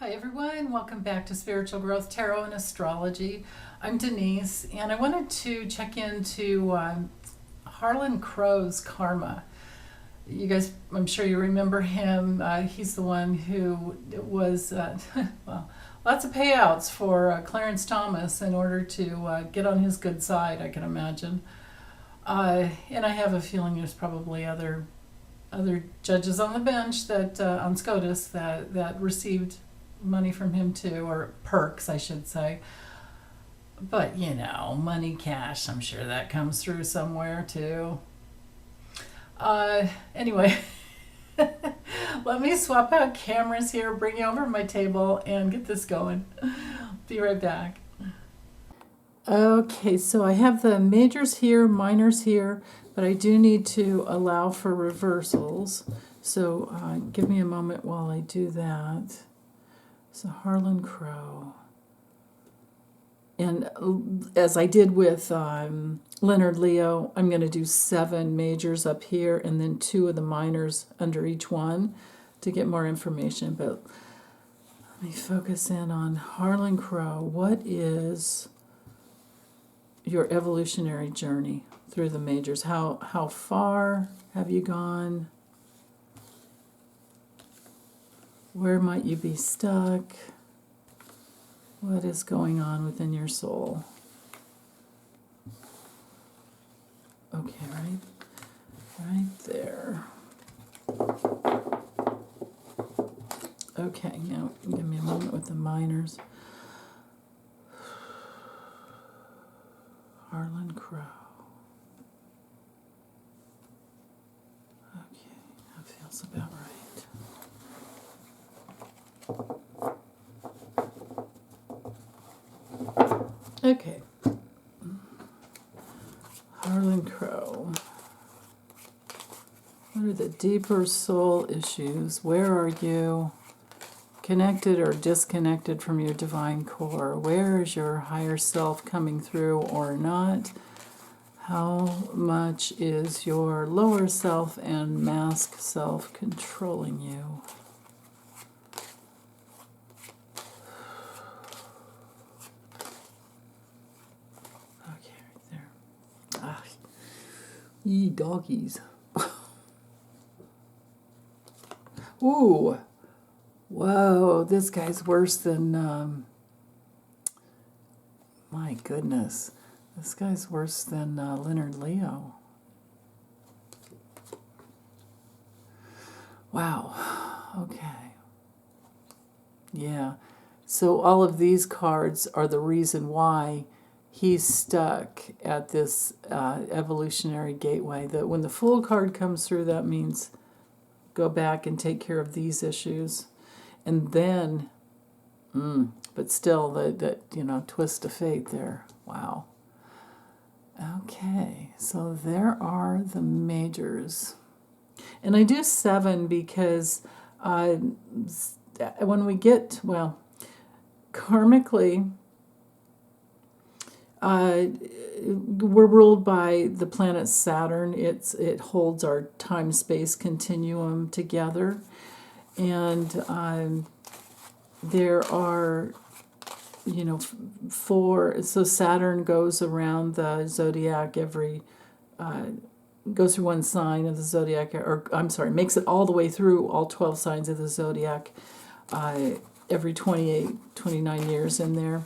Hi everyone, welcome back to Spiritual Growth Tarot and Astrology. I'm Denise, and I wanted to check into Harlan Crow's karma. You guys, I'm sure you remember him. He's the one who was, well, lots of payouts for Clarence Thomas in order to get on his good side, I can imagine. And I have a feeling there's probably other judges on the bench that on SCOTUS that received money from him too, or perks, I should say. But you know, money, cash, I'm sure that comes through somewhere too. Anyway, let me swap out cameras here, bring you over to my table, and get this going. Be right back. Okay, so I have the majors here, minors here, but I do need to allow for reversals. So give me a moment while I do that. So Harlan Crow. And as I did with Leonard Leo, I'm going to do 7 majors up here and then 2 of the minors under each one to get more information. But let me focus in on Harlan Crow. What is your evolutionary journey through the majors? How far have you gone? Where might you be stuck? What is going on within your soul? Okay, right there. Okay, now give me a moment with the minors. Harlan Crow. Okay, that feels about right. Okay. Harlan Crow. What are the deeper soul issues? Where are you connected or disconnected from your divine core? Where is your higher self coming through or not? How much is your lower self and mask self controlling you? Okay, right there. Ah, ye doggies. Ooh. Whoa, this guy's worse than, my goodness. This guy's worse than Leonard Leo. Wow. Okay. Yeah. So all of these cards are the reason why he's stuck at this evolutionary gateway. That when the Fool card comes through, that means go back and take care of these issues. And then, but still, that twist of fate there. Wow. Okay, so there are the majors. And I do 7 because when we get, well, karmically, we're ruled by the planet Saturn. It holds our time-space continuum together. And there are, 4, so Saturn goes around the zodiac goes through one sign of the zodiac, or I'm sorry, makes it all the way through all 12 signs of the zodiac every 29 years in there.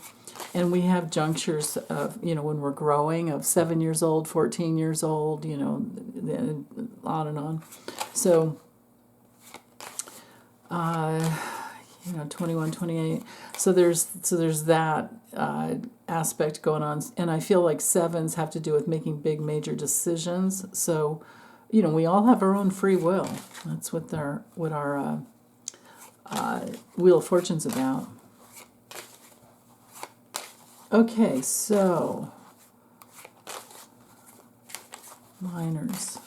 And we have junctures of, when we're growing, of 7 years old, 14 years old, on and on. So, 21, 28. So there's that aspect going on. And I feel like 7s have to do with making big, major decisions. So, we all have our own free will. That's what our Wheel of Fortune's about. Okay, so minors.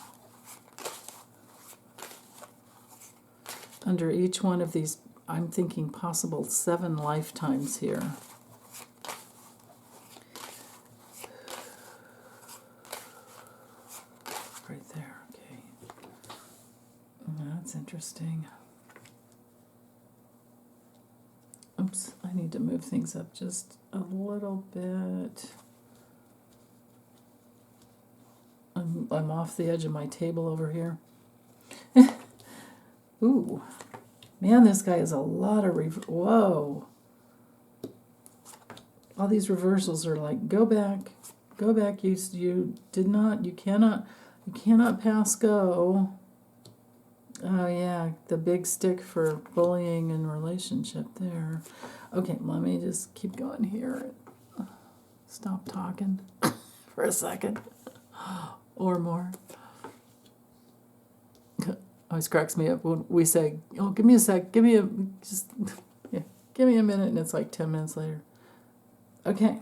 Under each one of these, I'm thinking possible 7 lifetimes here. Right there, okay. That's interesting. Oops, I need to move things up just a little bit. I'm off the edge of my table over here. Ooh, man, this guy has a lot of whoa. All these reversals are like, go back. You cannot pass go. Oh yeah, the big stick for bullying and relationship there. Okay, let me just keep going here. Stop talking for a second or more. Always cracks me up when we say, "Oh, give me a sec, give me a minute," and it's like 10 minutes later. Okay.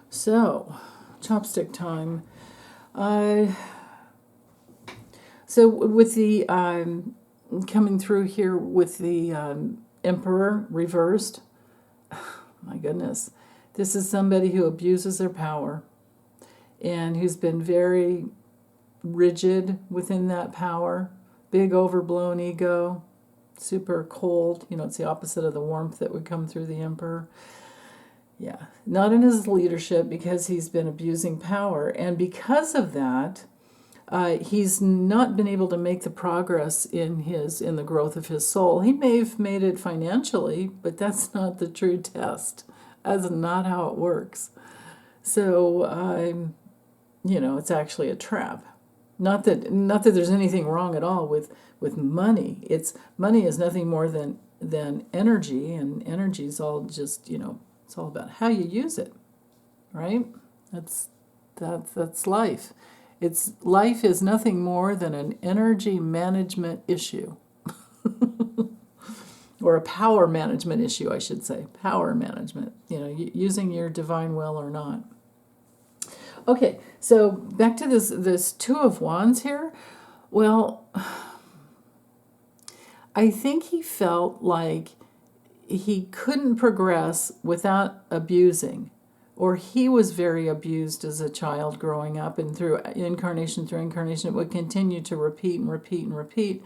So, chopstick time. So with the coming through here with the Emperor reversed, my goodness, this is somebody who abuses their power and who's been very rigid within that power, big overblown ego, super cold. It's the opposite of the warmth that would come through the Emperor. Yeah, not in his leadership because he's been abusing power, and because of that, he's not been able to make the progress in the growth of his soul. He may have made it financially, but that's not the true test. That's not how it works. So, it's actually a trap. Not that there's anything wrong at all with money. Money is nothing more than energy, and energy is all just it's all about how you use it, right? That's life. Life is nothing more than an energy management issue, or a power management issue, I should say. Power management. Using your divine will or not. Okay, so back to this Two of Wands here. Well, I think he felt like he couldn't progress without abusing, or he was very abused as a child growing up, and through incarnation, it would continue to repeat and repeat and repeat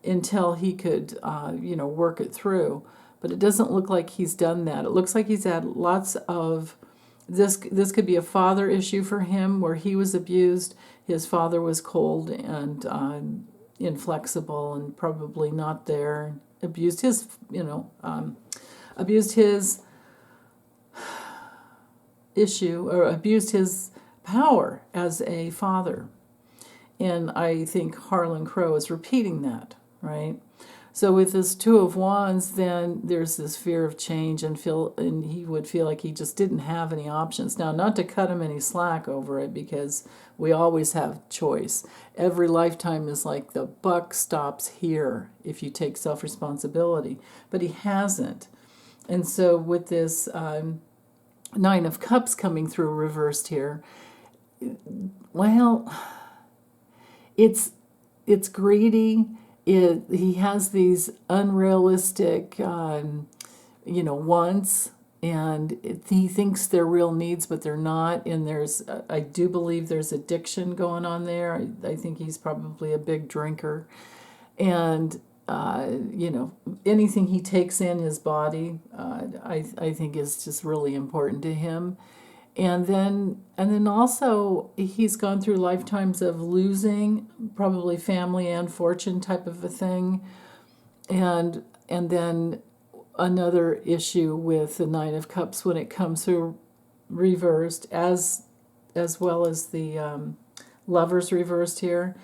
until he could, work it through. But it doesn't look like he's done that. It looks like he's had lots of this could be a father issue for him, where he was abused. His father was cold and inflexible and probably not there. Abused his issue, or abused his power as a father. And I think Harlan Crow is repeating that, right? So with this Two of Wands, then there's this fear of change, and he would feel like he just didn't have any options. Now, not to cut him any slack over it, because we always have choice. Every lifetime is like the buck stops here if you take self-responsibility. But he hasn't. And so with this Nine of Cups coming through reversed here, well, it's greedy. He has these unrealistic, wants, and he thinks they're real needs, but they're not. And I do believe there's addiction going on there. I think he's probably a big drinker, and anything he takes in his body, I think is just really important to him. And then also he's gone through lifetimes of losing, probably family and fortune type of a thing, and then another issue with the Nine of Cups when it comes through reversed, as well as the Lovers reversed here.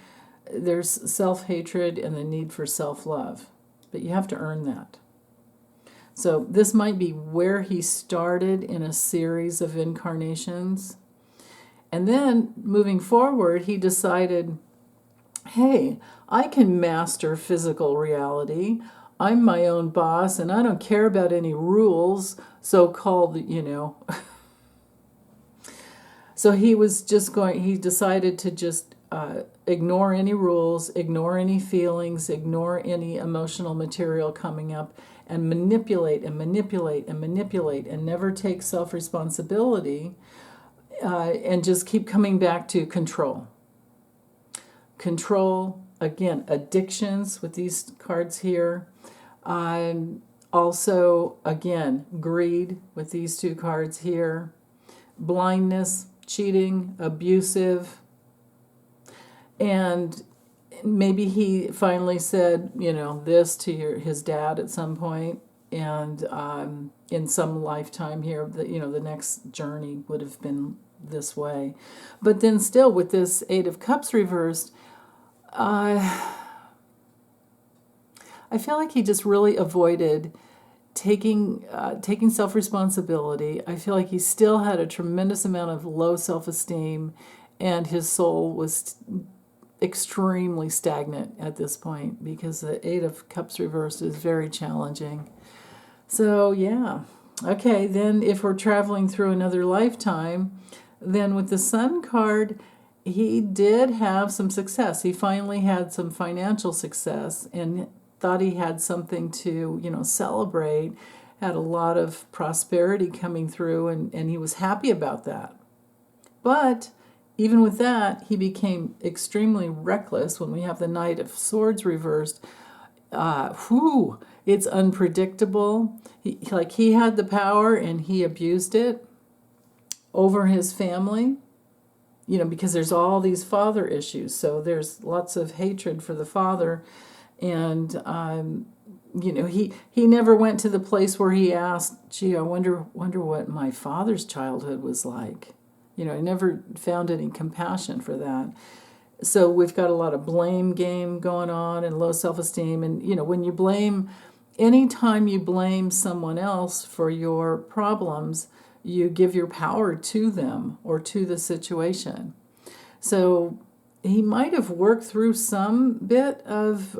There's self-hatred and the need for self-love, but you have to earn that. So this might be where he started in a series of incarnations. And then moving forward, he decided, hey, I can master physical reality. I'm my own boss, and I don't care about any rules, so-called, So he decided to just ignore any rules, ignore any feelings, ignore any emotional material coming up, and manipulate and manipulate and manipulate, and never take self-responsibility, and just keep coming back to control. Control, again, addictions with these cards here, Also, again, greed with these two cards here, blindness, cheating, abusive, and maybe he finally said, this to his dad at some point, and in some lifetime here, the next journey would have been this way. But then still, with this Eight of Cups reversed, I feel like he just really avoided taking self-responsibility. I feel like he still had a tremendous amount of low self-esteem, and his soul was extremely stagnant at this point, because the Eight of Cups reversed is very challenging. So yeah, okay, then if we're traveling through another lifetime, then with the Sun card, he did have some success. He finally had some financial success and thought he had something to, celebrate, had a lot of prosperity coming through, and he was happy about that. But even with that, he became extremely reckless when we have the Knight of Swords reversed. It's unpredictable. He had the power and he abused it over his family, because there's all these father issues. So there's lots of hatred for the father. And, he never went to the place where he asked, gee, I wonder what my father's childhood was like. He never found any compassion for that. So we've got a lot of blame game going on and low self-esteem. And, when you blame, anytime you blame someone else for your problems, you give your power to them or to the situation. So he might have worked through some bit of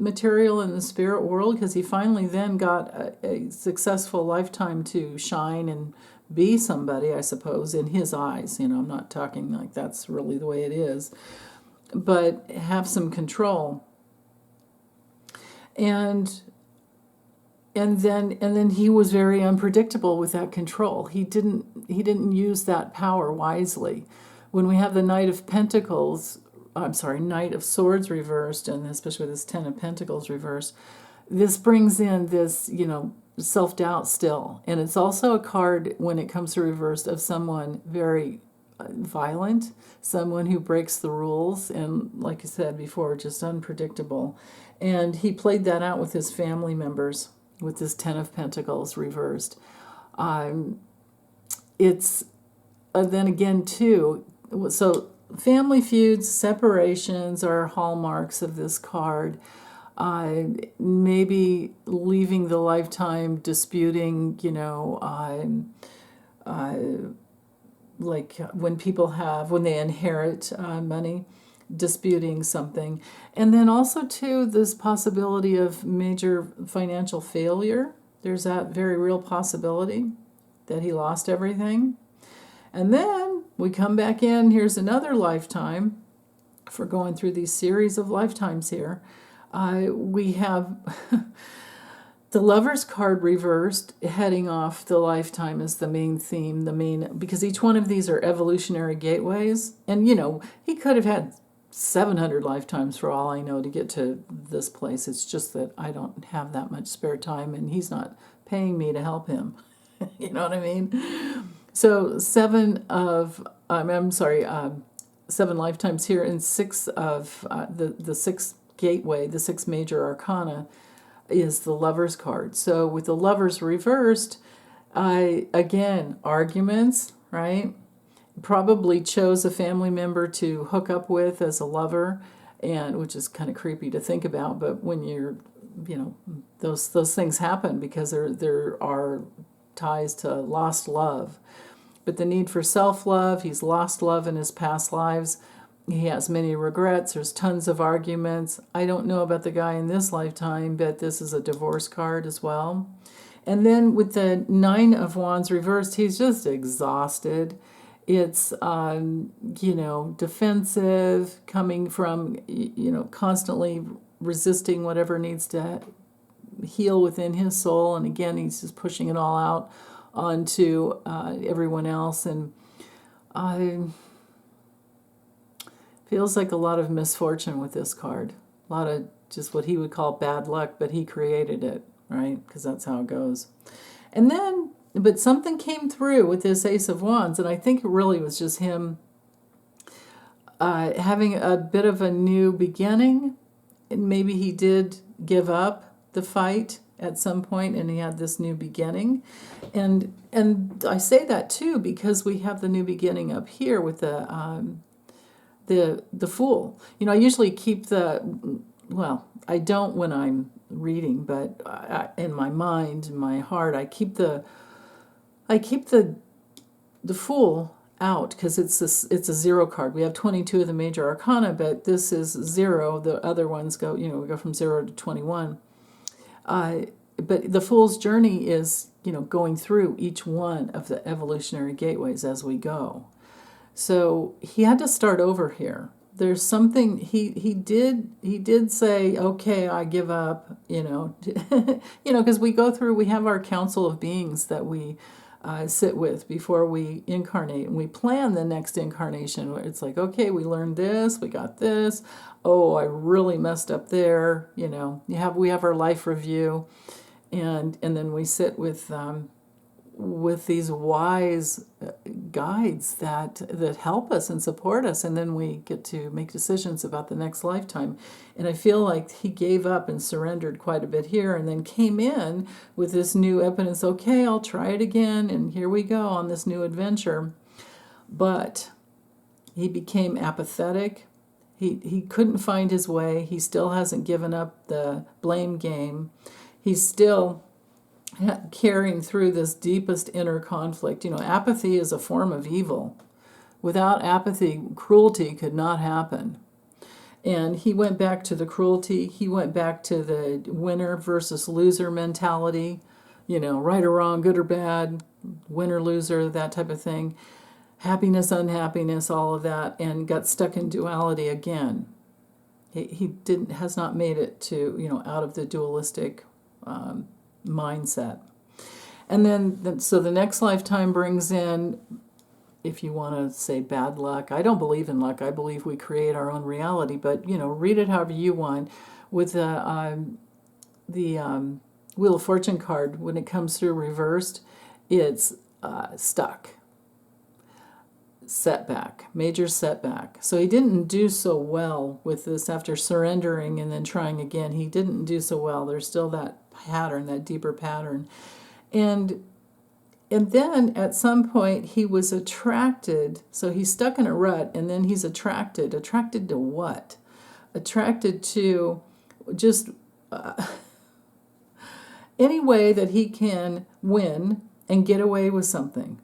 material in the spirit world, because he finally then got a successful lifetime to shine and be somebody, I suppose, in his eyes. I'm not talking like that's really the way it is, but have some control. And then he was very unpredictable with that control. He didn't use that power wisely. When we have the Knight of Swords reversed, and especially with this Ten of Pentacles reversed, this brings in this, self-doubt still. And it's also a card, when it comes to reversed, of someone very violent, someone who breaks the rules, and like I said before, just unpredictable. And he played that out with his family members with this Ten of Pentacles reversed. It's then again too, so family feuds, separations are hallmarks of this card. Maybe leaving the lifetime disputing, like when they inherit money, disputing something. And then also too, this possibility of major financial failure. There's that very real possibility that he lost everything. And then we come back in, here's another lifetime, for going through these series of lifetimes here. We have the Lover's card reversed, heading off the lifetime as the main theme, because each one of these are evolutionary gateways. And, he could have had 700 lifetimes for all I know to get to this place. It's just that I don't have that much spare time, and he's not paying me to help him. You know what I mean? So 7 lifetimes here, and 6 of the 6th gateway, the 6 major arcana, is the Lover's card. So with the Lover's reversed, again, arguments, right? Probably chose a family member to hook up with as a lover, and which is kind of creepy to think about, but when you're, those things happen because there are ties to lost love. But the need for self-love, he's lost love in his past lives. He has many regrets. There's tons of arguments. I don't know about the guy in this lifetime, but this is a divorce card as well. And then with the 9 of Wands reversed, he's just exhausted. It's, defensive, coming from, constantly resisting whatever needs to heal within his soul. And again, he's just pushing it all out onto everyone else. And feels like a lot of misfortune with this card. A lot of just what he would call bad luck, but he created it. right? Because that's how it goes. And then, but something came through with this Ace of Wands, and I think it really was just him having a bit of a new beginning. And maybe he did give up the fight at some point, and he had this new beginning. And I say that too because we have the new beginning up here with the Fool. You know, I usually keep well, I don't when I'm reading, but in my mind, in my heart, I keep the Fool out because it's a zero card. We have 22 of the major arcana, but this is 0. The other ones go, you know, we go from 0 to 21. But the Fool's journey is, you know, going through each one of the evolutionary gateways as we go. So he had to start over here. There's something he did say, okay, I give up, you know, because we go through, we have our council of beings that we sit with before we incarnate, and we plan the next incarnation. It's like, okay, we learned this, we got this. Oh, I really messed up there. You know, we have our life review, and then we sit with these wise guides that help us and support us, and then we get to make decisions about the next lifetime. And I feel like he gave up and surrendered quite a bit here, and then came in with this new evidence. Okay, I'll try it again, and here we go on this new adventure. But he became apathetic. He couldn't find his way. He still hasn't given up the blame game. He's still carrying through this deepest inner conflict. You know, apathy is a form of evil. Without apathy, cruelty could not happen. And he went back to the cruelty. He went back to the winner versus loser mentality. You know, right or wrong, good or bad, winner, loser, that type of thing. Happiness, unhappiness, all of that, and got stuck in duality again. He has not made it to, you know, out of the dualistic mindset. And then, so the next lifetime brings in, if you want to say bad luck, I don't believe in luck. I believe we create our own reality, but, you know, read it however you want. With the Wheel of Fortune card, when it comes through reversed, it's stuck. Setback, major setback. So he didn't do so well with this after surrendering and then trying again. He didn't do so well. There's still that pattern, that deeper pattern. And then at some point he was attracted. So he's stuck in a rut, and then he's attracted. Attracted to what? Attracted to just any way that he can win and get away with something.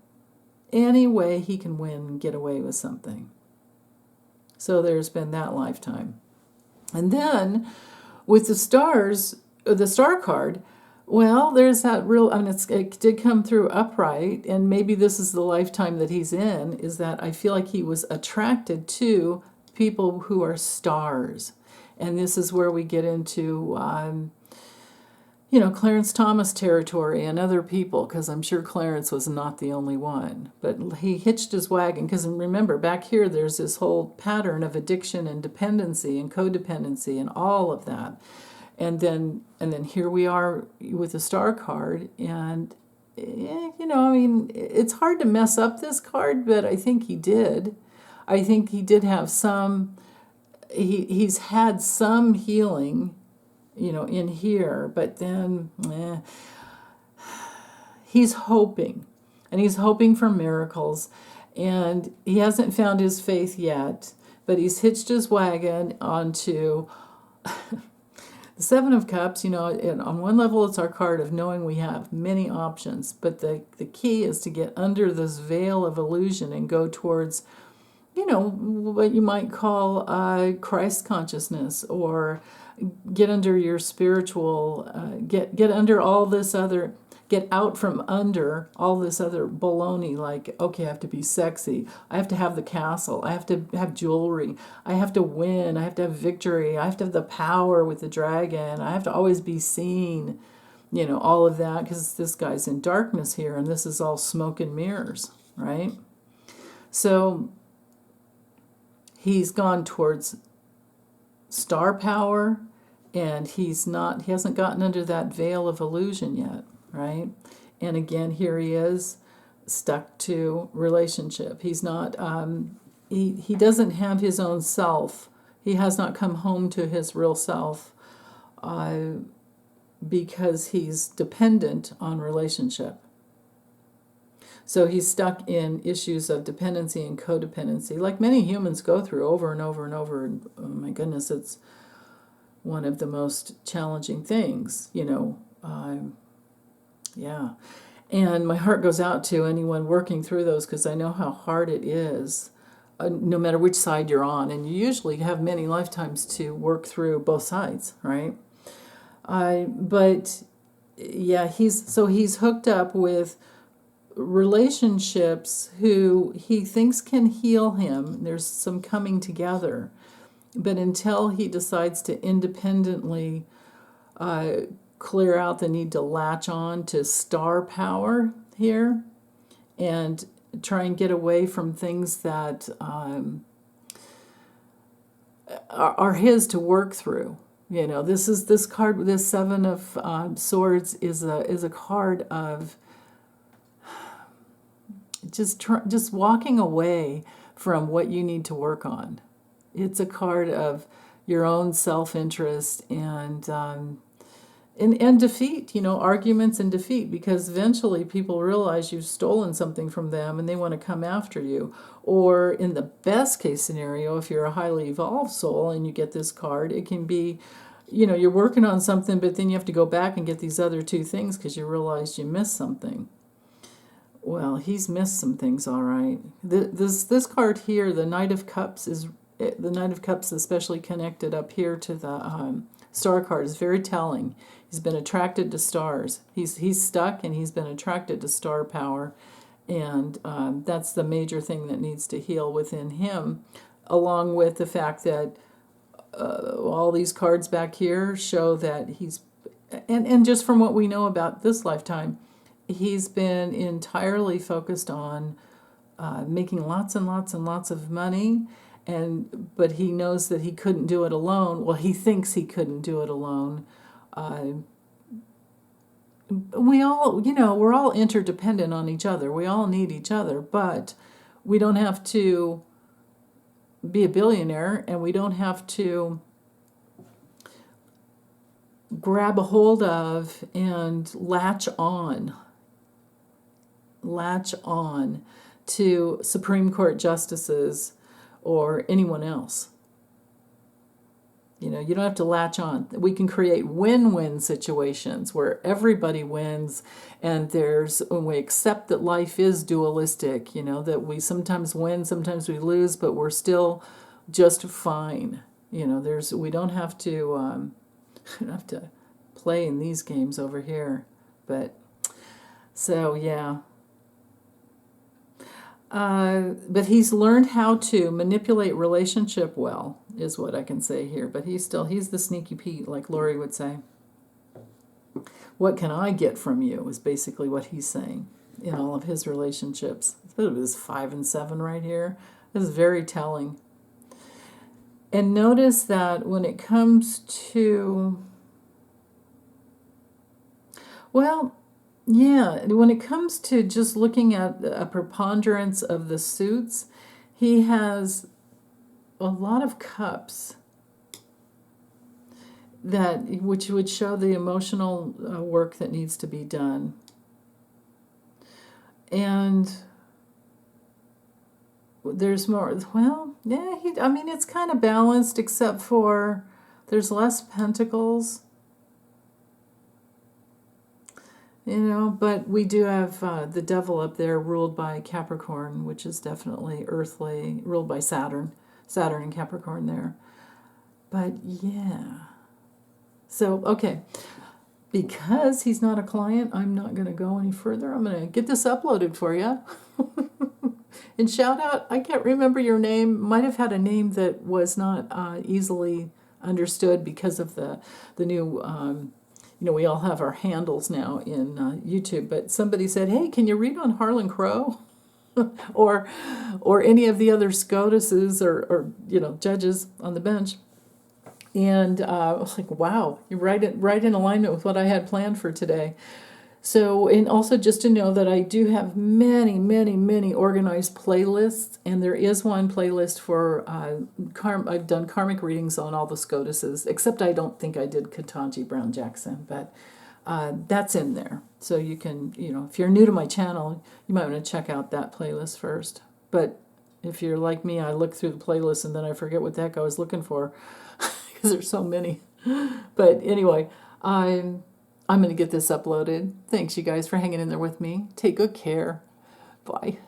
Any way he can win and get away with something. So there's been that lifetime. And then with the stars, the star card, well, there's that real, I mean, it did come through upright, and maybe this is the lifetime that he's in, is that I feel like he was attracted to people who are stars. And this is where we get into you know, Clarence Thomas territory and other people, because I'm sure Clarence was not the only one. But he hitched his wagon, because remember, back here there's this whole pattern of addiction and dependency and codependency and all of that. And then here we are with the star card, and you know, I mean, it's hard to mess up this card, but I think he did. I think he did have some, he's had some healing, you know, in here, but then he's hoping, and he's hoping for miracles, and he hasn't found his faith yet, but he's hitched his wagon onto the Seven of Cups. You know, and on one level it's our card of knowing we have many options, but the key is to get under this veil of illusion and go towards, you know, what you might call Christ consciousness, or get under your spiritual, get under all this other, get out from under all this other baloney, like, okay, I have to be sexy, I have to have the castle, I have to have jewelry, I have to win, I have to have victory, I have to have the power with the dragon, I have to always be seen, you know, all of that, because this guy's in darkness here, and this is all smoke and mirrors, right? So he's gone towards star power and he hasn't gotten under that veil of illusion yet, right? And again, here he is, stuck to relationship. He's not, he doesn't have his own self. He has not come home to his real self because he's dependent on relationship. So he's stuck in issues of dependency and codependency, like many humans go through over and over and over. And oh my goodness, it's one of the most challenging things, yeah. And my heart goes out to anyone working through those, because I know how hard it is, no matter which side you're on. And you usually have many lifetimes to work through both sides, right? But yeah, he's hooked up with relationships who he thinks can heal him. There's some coming together. But until he decides to independently clear out the need to latch on to star power here and try and get away from things that are his to work through. This card, this Seven of Swords is a card of just walking away from what you need to work on. It's a card of your own self-interest and defeat, arguments and defeat, because eventually people realize you've stolen something from them and they want to come after you. Or in the best case scenario, if you're a highly evolved soul and you get this card, it can be, you're working on something, but then you have to go back and get these other two things because you realized you missed something. Well, he's missed some things, all right. This card here, the Knight of Cups, especially connected up here to the star card, is very telling. He's been attracted to stars. He's stuck, and he's been attracted to star power, and that's the major thing that needs to heal within him, along with the fact that all these cards back here show that he's, and just from what we know about this lifetime, he's been entirely focused on making lots and lots and lots of money, but he knows that he couldn't do it alone. Well, he thinks he couldn't do it alone. We all, we're all interdependent on each other. We all need each other, but we don't have to be a billionaire, and we don't have to grab a hold of and latch on to Supreme Court justices or anyone else. You don't have to latch on. We can create win-win situations where everybody wins, and when we accept that life is dualistic, that we sometimes win, sometimes we lose, but we're still just fine. We don't have to play in these games over here. But so yeah. But he's learned how to manipulate relationship well, is what I can say here. But he's the sneaky Pete, like Lori would say. What can I get from you is basically what he's saying in all of his relationships. This 5 and 7 right here. This is very telling. And notice that when it comes to, when it comes to just looking at a preponderance of the suits, he has a lot of cups, which would show the emotional work that needs to be done. And there's more. It's kind of balanced, except for there's less pentacles. But we do have the devil up there ruled by Capricorn, which is definitely earthly, ruled by Saturn and Capricorn there. But yeah. So, okay. Because he's not a client, I'm not going to go any further. I'm going to get this uploaded for you. And shout out, I can't remember your name. Might have had a name that was not easily understood because of the new... we all have our handles now in YouTube, but somebody said, hey, can you read on Harlan Crow? or any of the other SCOTUSes or judges on the bench. And I was like, wow, you're right in alignment with what I had planned for today. So, and also just to know that I do have many, many, many organized playlists, and there is one playlist for I've done karmic readings on all the SCOTUSes, except I don't think I did Ketanji Brown Jackson, but that's in there. So you can, if you're new to my channel, you might want to check out that playlist first. But if you're like me, I look through the playlist and then I forget what the heck I was looking for because there's so many. But anyway, I'm going to get this uploaded. Thanks, you guys, for hanging in there with me. Take good care. Bye.